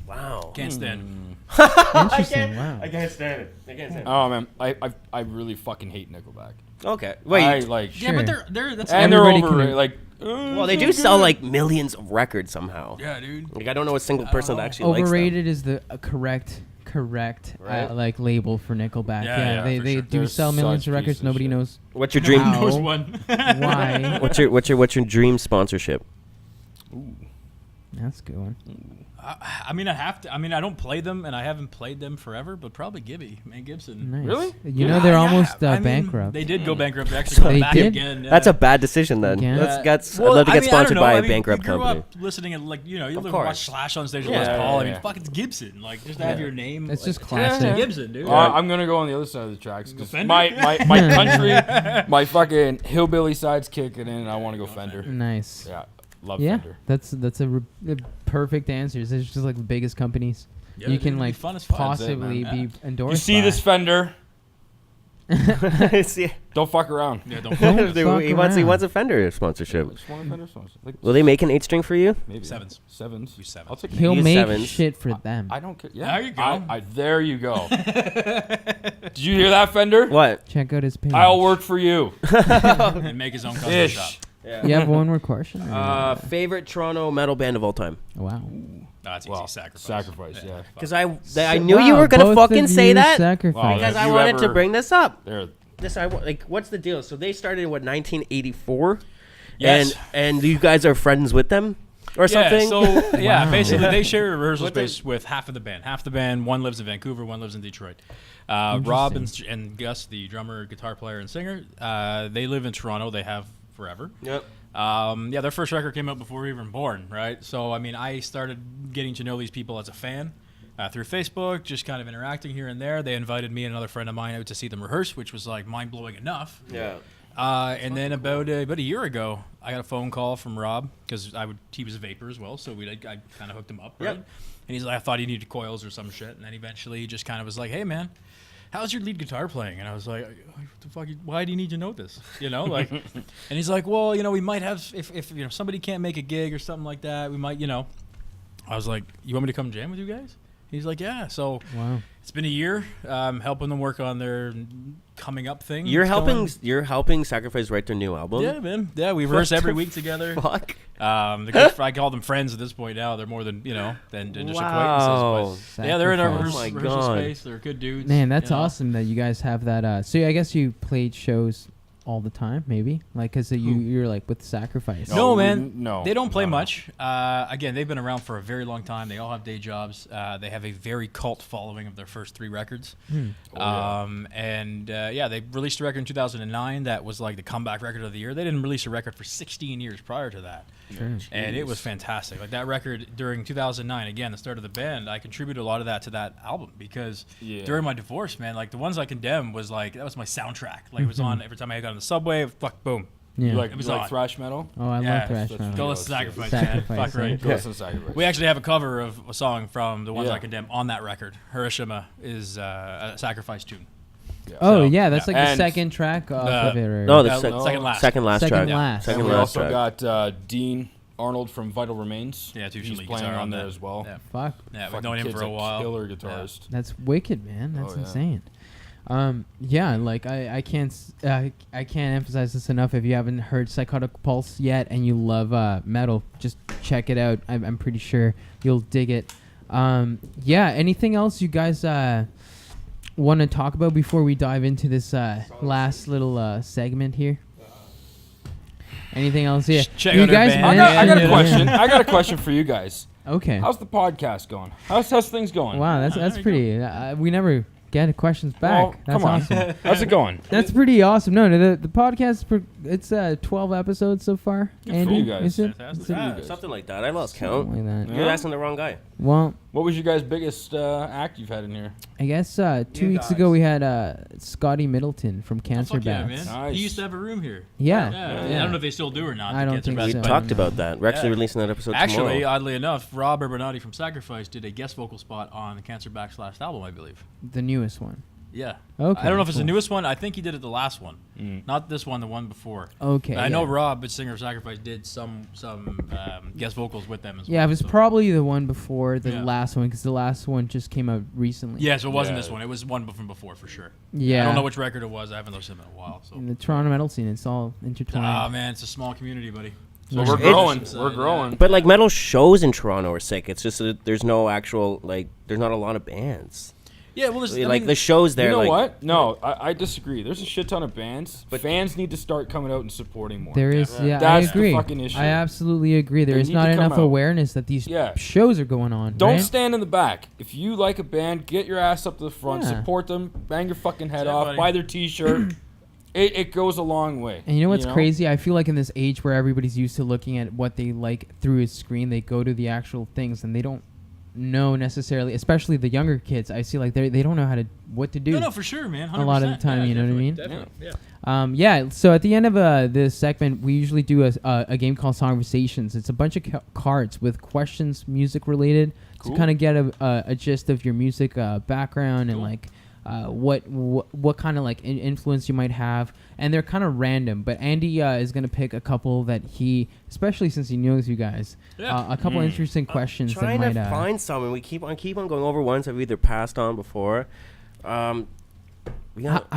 Wow. Can't stand. had. Interesting. Wow. can't stand it. I can't stand Oh man, I really fucking hate Nickelback. Okay. I Wait. like. Yeah, but Sure. they're that's And they're Everybody can- overrated. Like. well, they do sell like millions of records somehow. yeah, dude. Like I don't know a single person that know. actually likes them. Overrated is the correct Right. label for Nickelback. Yeah, Yeah, yeah, they for they sure. do They're sell millions such of records. pieces of Nobody shit. knows What's your dream? Wow. Knows one. why. What's your dream sponsorship? That's a good one. I mean, I have to. I mean, I don't play them, and I haven't played them forever. But probably Gibby, man, Gibson. Nice. Really? You know they're Yeah, almost I mean, bankrupt. They did go bankrupt. They actually They come back did? again. Yeah. That's a bad decision then. Yeah. I'd Well, love to I get mean, I sponsored don't know. by I a mean, bankrupt you grew company. up listening to, like, you know, you Of live and watch course. Slash on stage with Yeah, Les Paul. I yeah. mean, fuck, it's Gibson. Like, just to have your name. It's like, just it's classic. Gibson, dude. I'm gonna go on the other side of the tracks because Fender? my country, my fucking hillbilly side's kicking in, and I want to go Fender. Nice. Yeah, love Yeah, Fender. that's a perfect answer. It's just like the biggest companies Yeah, you dude, can it'd be like fun as fuck. possibly That's it, man. be endorsed. You see by. this Fender? See, Don't fuck around. Yeah, don't Don't he fuck wants around. a Fender sponsorship. Just want a Fender sponsor. Like, Will they make an 8-string for you? maybe Sevens. Sevens. Use sevens. I'll take. He'll Use make sevens. shit for them. I don't care. Yeah. There you go. There you go. Did you hear that, Fender? What? Check out his page. I'll work for you. And make his own custom Ish. shop. You have one more question? or- Favorite Toronto metal band of all time? wow. No, that's easy. Well, Sacrifice. yeah. Because I knew you were gonna both fucking of say you that. Sacrifice. Wow, Because Have I you wanted to ever- bring this up. There. Like, what's the deal? So they started in 1984, Yes. and you guys are friends with them, or something. So yeah, Wow. basically they share a rehearsal What the- space with half of the band. Half the band, one lives in Vancouver, one lives in Detroit. Rob and Gus, the drummer, guitar player, and singer, they live in Toronto. They have forever. Yep. Yeah, their first record came out before we were even born, right? So I mean, I started getting to know these people as a fan. Through Facebook, just kind of interacting here and there. They invited me and another friend of mine out to see them rehearse, which was like mind-blowing enough. Yeah. And then about a year ago, I got a phone call from Rob because he was a vapor as well, so I kind of hooked him up, right? Yep. And he's like, I thought he needed coils or some shit, and then eventually he just kind of was like, hey man, how's your lead guitar playing? And I was like, what the fuck? Why do you need to know this? You know, like, and he's like, well, you know, we might have if you know somebody can't make a gig or something like that, we might, you know. I was like, you want me to come jam with you guys? He's like, yeah. So Wow. it's been a year, helping them work on their coming up thing. You're that's helping going. Sacrifice write their new album. Yeah, man. Yeah, we rehearse every week together. Fuck. I call them friends at this point now. They're more than than just Wow. acquaintances. But yeah, they're in our Sacrifice. Oh my rehearsal God. space. They're good dudes. Man, that's you know. awesome that you guys have that. So I guess you played shows all the time, maybe, like because you're like with Sacrifice. No, we man. wouldn't- no, They don't play no. much. Again, they've been around for a very long time. They all have day jobs. They have a very cult following of their first 3 records. Yeah, they released a record in 2009 that was like the comeback record of the year. They didn't release a record for 16 years prior to that. Sure. And it was fantastic. Like that record during 2009, again, the start of the band, I contributed a lot of that to that album because Yeah. during my divorce, man, like the ones I condemned was like, that was my soundtrack. Like it was on every time I got on the subway, fuck, boom. Yeah. You like, It was you like on. thrash metal? Oh, I Yeah, love thrash that's- metal. Go Yeah, listen to it's- Sacrifice, Sacrifice, man. Fuck right? right. Go listen to Sacrifice. We actually have a cover of a song from the ones Yeah. I condemn on that record. Hiroshima is a Sacrifice tune. Oh So, yeah, that's yeah. like the And- second track off of it. Or No, the No, sec- second last. second last Second track. last. Second And we last also track. got Dean Arnold from Vital Remains. Yeah, two He's lead playing guitar on there that. as well. Yeah, fuck. yeah we've Fucking known him kid's for a while. Killer guitarist. That's wicked, man. That's Oh, yeah. insane. Yeah, like I can't emphasize this enough. If you haven't heard Psychotic Pulse yet and you love metal, just check it out. I'm pretty sure you'll dig it. Yeah. Anything else you guys want to talk about before we dive into this last little segment here? Anything else? Yeah. Check you out our guys band. I got a mentioned- question. I got a question for you guys. Okay. How's the podcast going? How's things going? Wow, that's there you pretty. We never get questions back. Well, That's come on. awesome. How's it going? That's pretty awesome. No, the podcast it's 12 episodes so far. Good for Andy, you guys. is it? Fantastic. Is it? Ah, something like that. I lost Something count. like that. Yeah. You're asking the wrong guy. Well, What was your guys' biggest act you've had in here? I guess 2 You weeks guys. ago we had Scotty Middleton from Cancer Fuck yeah, Bats. man. Nice. He used to have a room here. Yeah. I don't know if they still do or not. I the don't Cancer think Bats, so. We but- talked about that. We're actually Yeah. releasing that episode Actually, tomorrow. oddly enough, Rob Urbanati from Sacrifice did a guest vocal spot on the Cancer Backs last album, I believe. The newest one. Yeah. Okay, I don't know if it's the cool. newest one. I think he did it the last one, not this one, the one before. Okay. But I know yeah. Rob, the singer of Sacrifice, did some guest vocals with them as Yeah, well. it was so- probably the one before the Yeah. last one because the last one just came out recently. Yeah, so it wasn't Yeah. this one. It was one from before for sure. Yeah. I don't know which record it was. I haven't listened to it in a while. So. In the Toronto metal scene, it's all intertwined. Ah man, it's a small community, buddy. So Yeah. we're growing. It's- We're growing. But like metal shows in Toronto are sick. It's just that there's no actual there's not a lot of bands. Yeah, well, there's, the shows there. You know like, what? No, I disagree. There's a shit ton of bands, but fans need to start coming out and supporting more. There is, I That's agree. the fucking issue. I absolutely agree. There They is need not to come enough out. awareness that these shows are going on. Don't right? stand in the back. If you like a band, get your ass up to the front, Yeah. support them, bang your fucking head Yeah, off, buddy. buy their T-shirt. It goes a long way. And you know what's crazy? I feel like in this age where everybody's used to looking at what they like through a screen, they go to the actual things and they don't know necessarily, especially the younger kids. I see like they don't know what to do. No, for sure, man. 100%. A lot of the time, yeah, you know what I mean? Definitely, yeah. So at the end of this segment, we usually do a game called Songversations. It's a bunch of cards with questions, music related, Cool. to kind of get a gist of your music background and like what kind of like influence you might have. And they're kind of random, but Andy is gonna pick a couple that he, especially since he knows you guys, a couple interesting questions that trying might. to find some, and we keep on going over ones I've either passed on before. How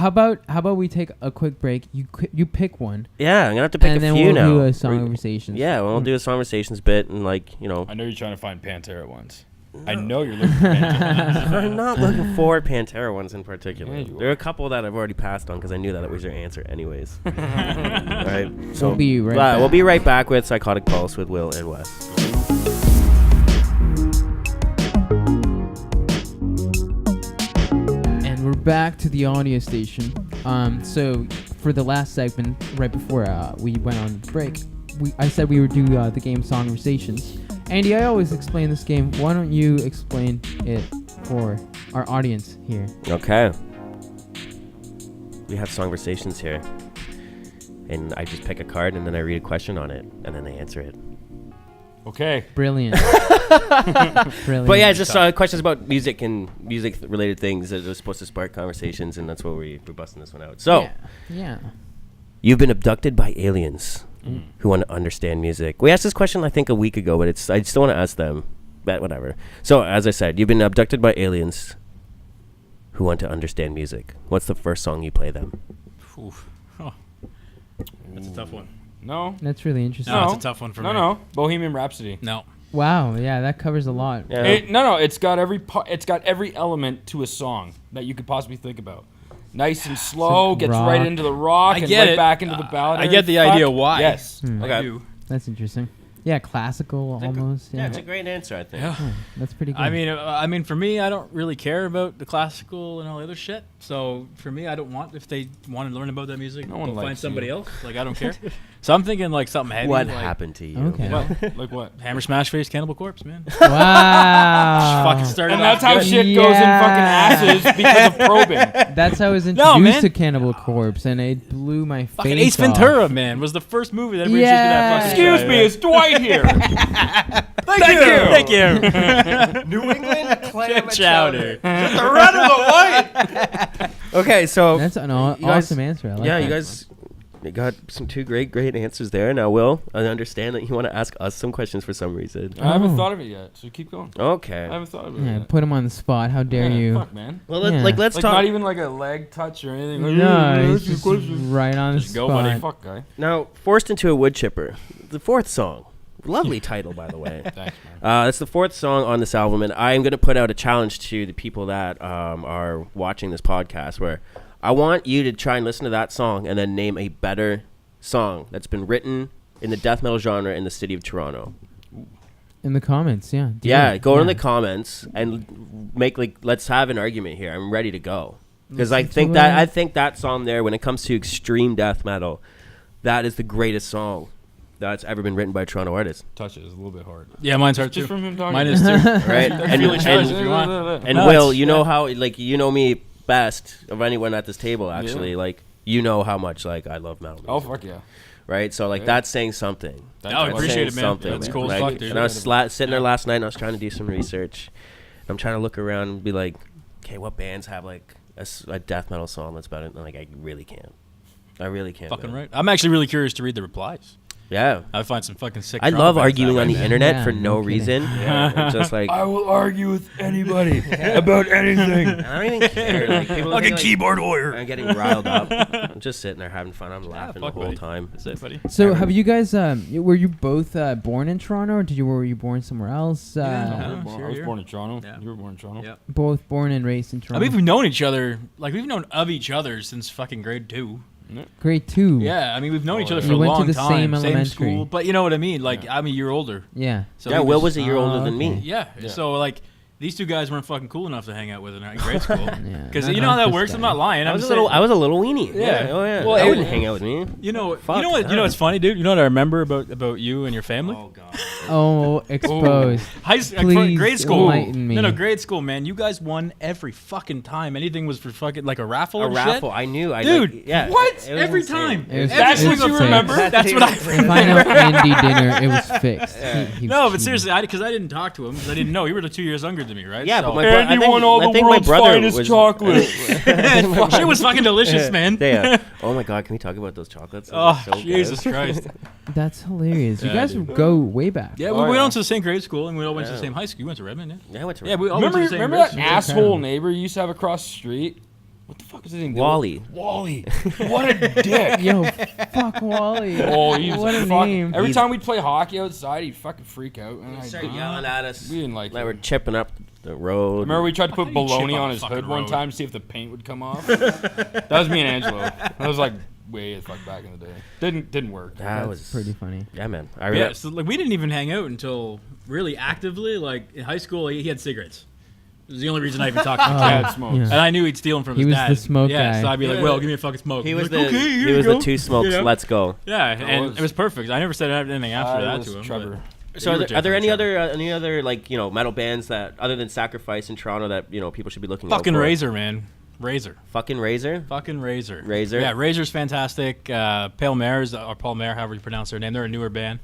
about we take a quick break? You pick one, Yeah, I'm gonna have to pick and a then few we'll now. do a Songversations. Yeah, we'll do a Songversations bit, and like, you know, I know you're trying to find Pantera ones. I know you're looking for Pantera. I'm not looking for Pantera ones in particular. Yeah, you There are a couple that I've already passed on because I knew that it was your answer anyways. All right, so We'll be right back. We'll be right back with Psychotic Pulse with Will and Wes. And we're back to the audio station. So for the last segment, right before we went on break, I said we would do the game Songversations. Andy, I always explain this game. Why don't you explain it for our audience here? Okay. We have Songversations here. And I just pick a card and then I read a question on it and then I answer it. Okay. Brilliant. Brilliant. But yeah, it's just questions about music and music related things that are supposed to spark conversations, and that's what we're busting this one out. So, yeah. you've been abducted by aliens who want to understand music. We asked this question, I think, a week ago, but I still want to ask them. But whatever. So, as I said, you've been abducted by aliens who want to understand music. What's the first song you play them? Oof. Oh. That's a tough one. No. That's really interesting. No, it's a tough one for me. No. Bohemian Rhapsody. No. Wow. Yeah, that covers a lot. Yeah. It's got every element to a song that you could possibly think about. Nice and slow, gets rock. right into the rock, I and get right it. back into the ballad. I get the idea why. Yes. Hmm. I Okay. do. That's interesting. Yeah, classical almost. Yeah, Yeah, it's a great answer, I think. Yeah. that's pretty good. I mean, for me, I don't really care about the classical and all the other shit. So for me, I don't want if they want to learn about that music, No one go find likes somebody you. else. Like I don't care. So I'm thinking like something heavy. What like happened to you? Okay. What? Like what? Hammer Smash Face, Cannibal Corpse, man. Wow. Fucking started And off that's how good. shit goes in fucking asses because of probing. That's how I was No, introduced man. to Cannibal Corpse, and it blew my Fucking face Ace Ventura, man, was the first movie that ever introduced me to that fucking Excuse guy, me, man. it's Dwight here. Thank you. New England clam Chowder. The red or the white? Okay, so That's an you guys- awesome answer. I like yeah, that. you guys got some two great answers there. Now, Will, I understand that you want to ask us some questions for some reason. I haven't Oh. thought of it yet, so keep going. Okay. I haven't thought of it Yeah, yet. put him on the spot. How dare Yeah, you? Fuck, man. Well, Yeah. let's Like talk. not even like a leg touch or anything. Like, No, "Hey, it's ask you a just question." right on the Just go, spot. buddy. Fuck, guy. Now, Forced into a Wood Chipper, the fourth song. Lovely title, by the way. Thanks, man. It's the fourth song on this album, and I'm going to put out a challenge to the people that are watching this podcast, where I want you to try and listen to that song and then name a better song that's been written in the death metal genre in the city of Toronto. In the comments, yeah. Do Yeah, it. go in Yeah. the comments and make let's have an argument here. I'm ready to go because Listen to I it. think that song there, when it comes to extreme death metal, that is the greatest song that's ever been written by a Toronto artist. Touch it is a little bit hard. Yeah, mine's hard too. Just from him talking. Mine is too. Right? and really challenging and, if you want. and No, Will, it's- you know yeah. how you know me best of anyone at this table. Actually, Yeah. like you know how much like I love metal music. Oh, fuck yeah. Right? So like Yeah. that's saying something. That's No, I what- appreciate Saying it, man. something, That's man. cool as Like, fuck, dude. And I was sitting there last night and I was trying to do some research. I'm trying to look around and be like, okay, what bands have like a death metal song that's about it? And like, I really can't. I really can't. Fucking man. right. I'm actually really curious to read the replies. Yeah. I find some fucking sick. I drama love bands arguing that on way, the man. internet Yeah, for no no kidding. reason. Yeah. Just like I will argue with anybody about anything. I don't even care. Like people Like a think, keyboard warrior. I'm getting riled up. I'm just sitting there having fun. I'm laughing the fuck, whole buddy. time. That's it, buddy. So have you guys? Were you both born in Toronto, or were you born somewhere else? Yeah. I Sure, was you're- born in Toronto. Yeah. You were born in Toronto. Yeah. Both born and raised in I Toronto. mean, we've known each other. Like we've known of each other since fucking grade 2. Grade 2. Yeah, I mean we've known each other yeah. for a You went to long the time. same elementary. school, but you know what I mean. Like I'm a year older. Yeah. So Yeah, we Will just- was a year older than okay. me. Yeah. Yeah. So like these two guys weren't fucking cool enough to hang out with in grade school. Yeah, Because not- you know how not that this works. guy. I'm not lying. I I'm was a saying- little. I was a little weenie. Yeah. Oh yeah. Well, I it- wouldn't hang out with me. You know. Fuck You know what? You know that. what's funny, dude. You know what I remember about you and your family? Oh god. Oh, exposed. Grade Please school. enlighten me. No, grade school, man. You guys won every fucking time. Anything was for fucking like a raffle A or raffle. shit. I knew. I Dude, like, yeah. what? it was Every insane. time. It was- Every it was single insane. remember? That's what I Final Andy dinner, it was fixed. He No, was but cheating. seriously, because I didn't talk to him, because I didn't know. You were 2 years younger than me, right? Yeah, So- but my brother. I Andy think, won all I the think my world's brother finest was, chocolate. Shit was fucking delicious, man. Yeah. Oh my god, can we talk about those chocolates? Oh, Those are so good. Jesus Christ. That's hilarious. You Yeah, guys dude. go way back. Yeah, Oh, we yeah. went to the same grade school, and we all went to the Yeah. same high school. You went to Redmond, yeah? Yeah, I went to. Yeah, we all went Remember, to the same remember grade that school. asshole incredible. neighbor you used to have across the street? What the fuck was his name? Wally. Wally. What a dick. Yo, fuck Wally. Oh, he's What a fuck. name. Every He's- time we'd play hockey outside, he'd fucking freak out. And He I'd started be- yelling at us. We didn't like Like we're him. chipping up the road. Remember we tried to put How do you chip baloney on on a his fucking hood one road? time to see if the paint would come off? That was me and Angelo. That was like way the fuck back in the day. Didn't work. That That's was pretty funny. Yeah, man. I Yeah, remember. so like we didn't even hang out until really actively. Like in high school, he had cigarettes. It was the only reason I even talked to him. Dad smokes. yeah. And I knew he'd steal them from He his was dad. the smoke yeah, guy. so I'd be like, Yeah. "Well, give me a fucking smoke." He He'd was be like, the okay, here he you was go. the two smokes. You know? Let's go. Yeah, and was- it was perfect. I never said anything after that was to him. Trevor. but- So You were are there different, any Trevor. any other like metal bands that other than Sacrifice in Toronto that people should be looking Fucking out for? Razor, man. Razor. Fucking Razor. Fucking Razor. Razor? Yeah, Razor's fantastic. Pale Mares, or Paul Mare, however you pronounce their name. They're a newer band.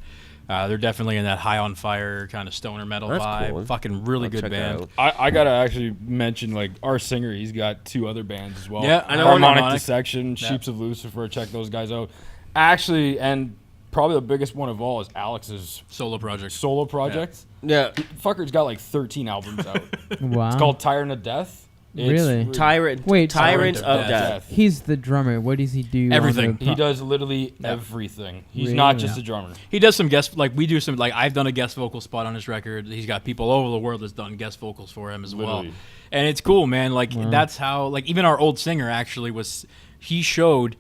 They're definitely in that high on fire kind of stoner metal That's vibe. cool. Fucking really I'll good check that band. out. I gotta actually mention like our singer. He's got 2 other bands as well. Yeah, I know. Harmonic Harmonic. Dissection, Yeah. Sheeps of Lucifer. Check those guys out. Actually, and probably the biggest one of all is Alex's Solo project. solo project. Yeah. Fucker's got like 13 albums out. Wow. It's called Tyrant of Death. It's Really? Tyrant. Wait, Tyrant Tyrant of of Death. He's the drummer. What does he do? on Everything. the He does literally everything. He's Really? not just a drummer. He does some guest, like we do some, like I've done a guest vocal spot on his record. He's got people all over the world that's done guest vocals for him as well. Literally. And it's cool, man. Like Wow. that's how, like even our old singer actually he showed,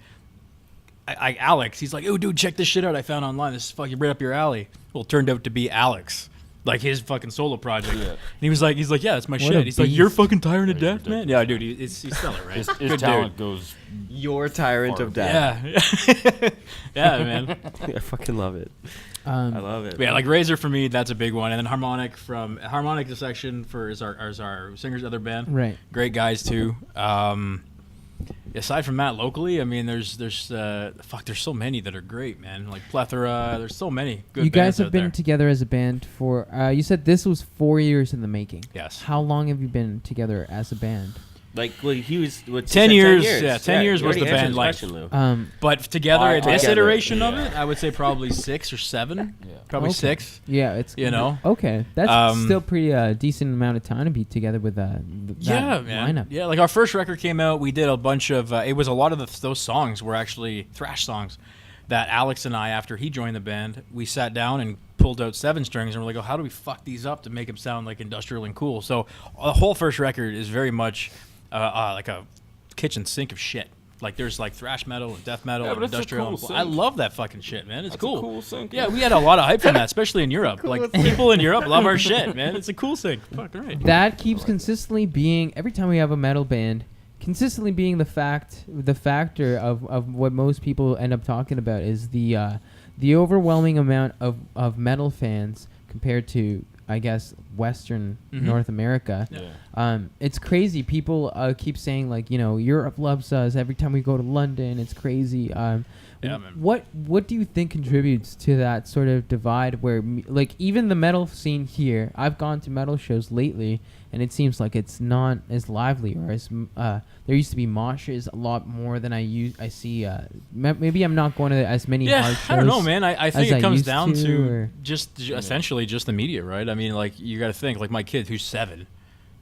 Alex, he's like, oh dude, check this shit out I found online. This is fucking right up your alley. Well, it turned out to be Alex. Like his fucking solo project. Yeah. And he was like, yeah, that's my What a shit. He's like, you're beast. fucking tired of He's death, man? ridiculous. Yeah, dude, he's stellar, right? His Good talent goes. Your Tyrant of Hard. Death. Yeah. Yeah, man. I fucking love it. I Um, love it. But yeah, like Razor for me, that's a big one. And then Harmonic Dissection is our singer's other band. right. Great guys too. Aside from that, locally, I mean, there's so many that are great, man. Like Plethora, there's so many good. You guys bands have out been there. together as a band for. You said this was 4 years in the making. Yes. How long have you been together as a band? Like, well, he was what, 10 you said, years, 10 years. yeah, 10 years you was already the answered band his life. question, Lou. But together, I- in this together, iteration of yeah. it, I would say probably 6 or 7. Yeah. Probably Okay. 6. Yeah, it's You know? Okay, that's Um, still pretty decent amount of time to be together with that Yeah, man. lineup. Yeah, like our first record came out, we did a bunch of. It was a lot of those songs were actually thrash songs that Alex and I, after he joined the band, we sat down and pulled out 7 strings and we're like, oh, how do we fuck these up to make them sound like industrial and cool? So the whole first record is very much like a kitchen sink of shit. Like there's like thrash metal and death metal Yeah, and but it's a industrial. cool I sync. love that fucking shit, man. It's That's cool. a cool sync. Yeah, we had a lot of hype from that, especially in Europe. Like people in Europe love our shit, man. It's a cool sync. Fuck right. That keeps consistently being every time we have a metal band, consistently being the factor of what most people end up talking about is the overwhelming amount of metal fans compared to, I guess, Western Mhm. North America. Yeah. It's crazy. People keep saying like, Europe loves us. Every time we go to London, it's crazy. Yeah, man. What do you think contributes to that sort of divide where like even the metal scene here? I've gone to metal shows lately, and it seems like it's not as lively or as there used to be moshes a lot more than I see. Maybe I'm not going to as many hard shows. I don't know, man. I think as it comes used down to, to or- essentially just the media, right? I mean, like, you got to think, like, my kid who's 7,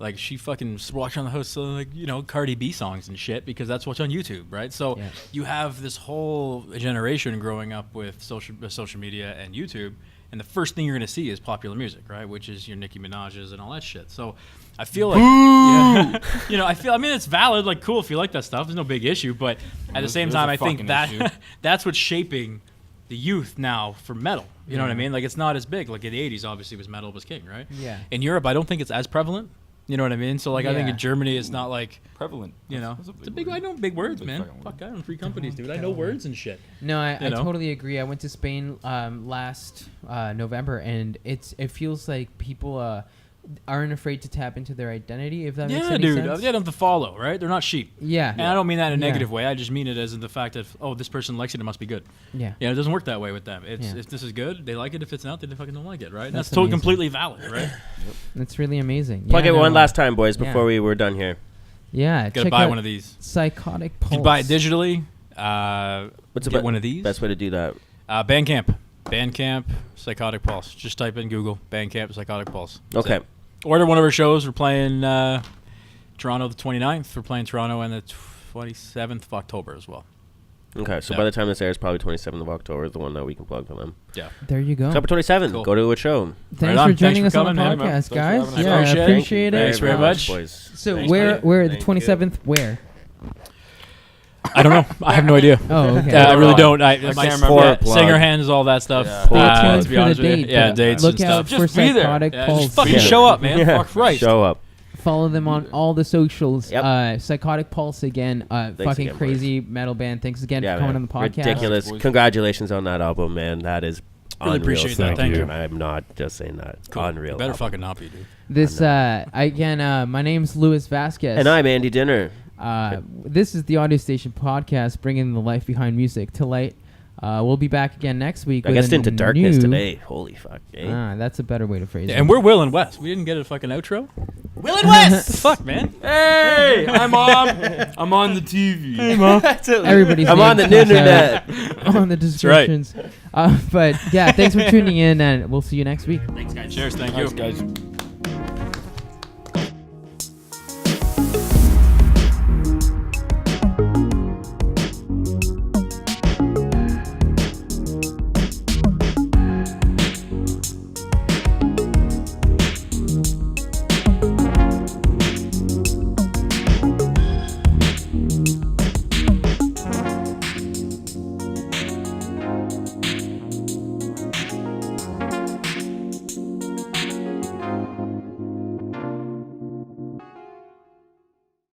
like, she fucking watched on the host, like, you know, Cardi B songs and shit because that's what's on YouTube, right? So Yeah. you have this whole generation growing up with social media and YouTube, and the first thing you're going to see is popular music, right? Which is your Nicki Minaj's and all that shit. So I feel like, yeah, you know, I mean, it's valid, like, cool if you like that stuff. There's no big issue. But at the same time, I think that that's what's shaping the youth now for metal. You know what I mean? Like, it's not as big. Like, in the 80s, obviously, metal was king, right? Yeah. In Europe, I don't think it's as prevalent. You know what I mean? So, like, I think Yeah. in Germany, it's not like, Prevalent. you know, That's it's a big. I know big words, Big man. fucking word. Fuck, I own 3 companies, dude. I know words and shit. No, I You know? totally agree. I went to Spain last November, and it feels like people aren't afraid to tap into their identity. If that makes Yeah, any dude. sense. They don't have to follow, right? They're not sheep. Yeah. And I don't mean that in a Yeah. negative way. I just mean it as in the fact that, oh, this person likes it, it must be good. Yeah. Yeah, it doesn't work that way with them. It's Yeah. if this is good, they like it. If it's not, they fucking don't like it, right? And That's that's totally amazing. completely valid, right? That's really amazing. Plug yeah, it one no, last time, boys, before yeah. we're done here. Yeah. Gotta check buy out one of these. Psychotic Pulse. You can buy it digitally. What's the Get one of these. best way to do that? Bandcamp, Psychotic Pulse. Just type in Google Bandcamp, Psychotic Pulse. That's Okay. it. Order one of our shows. We're playing Toronto the 29th. We're playing Toronto on the 27th of October as well. Okay, so Yeah. by the time this airs, probably 27th of October is the one that we can plug for them. Yeah. There you go. October 27th, Cool. go to a show. Thanks on. for joining Thanks us for on the coming, man. podcast, Thanks for guys. having us. Yeah, I Appreciate it. appreciate it. Thanks very much. boys. So Thanks, where man. the Thank you. 27th? Where? I don't know. I have no idea. Oh, okay. I really don't. I can't my remember. Poor plug. singer hands, all that stuff. Yeah. Stay Stay tuned to be for honest the with you. date. Yeah, but dates look and out stuff. for Just be there. Psychotic Yeah, Pulse. just fucking Yeah. show up, man. Yeah. Fuck Christ. Show up. Follow them on all the socials. Yep. Psychotic Pulse again. Fucking again, crazy metal band. Thanks again Yeah, for coming man. on the podcast. Ridiculous. Boys. Congratulations on that album, man. That is Really unreal. appreciate that. stuff, Thank dude. you. I'm not just saying that. Cool. Unreal. You better album. fucking not be, dude. This again. My name's Luis Vasquez. And I'm Andy Dinner. This is the Audio Station podcast, bringing the life behind music to light. We'll be back again next week. I with guess a into darkness new- today. Holy fuck. Eh? That's a better way to phrase Yeah, it. and we're Will and Wes. We didn't get a fucking outro. Will and Wes. Fuck, man. Hey, I'm on the TV. Everybody's I'm on the names internet. on the descriptions. But yeah, thanks for tuning in, and we'll see you next week. Cheers. Thank you. Thanks, guys.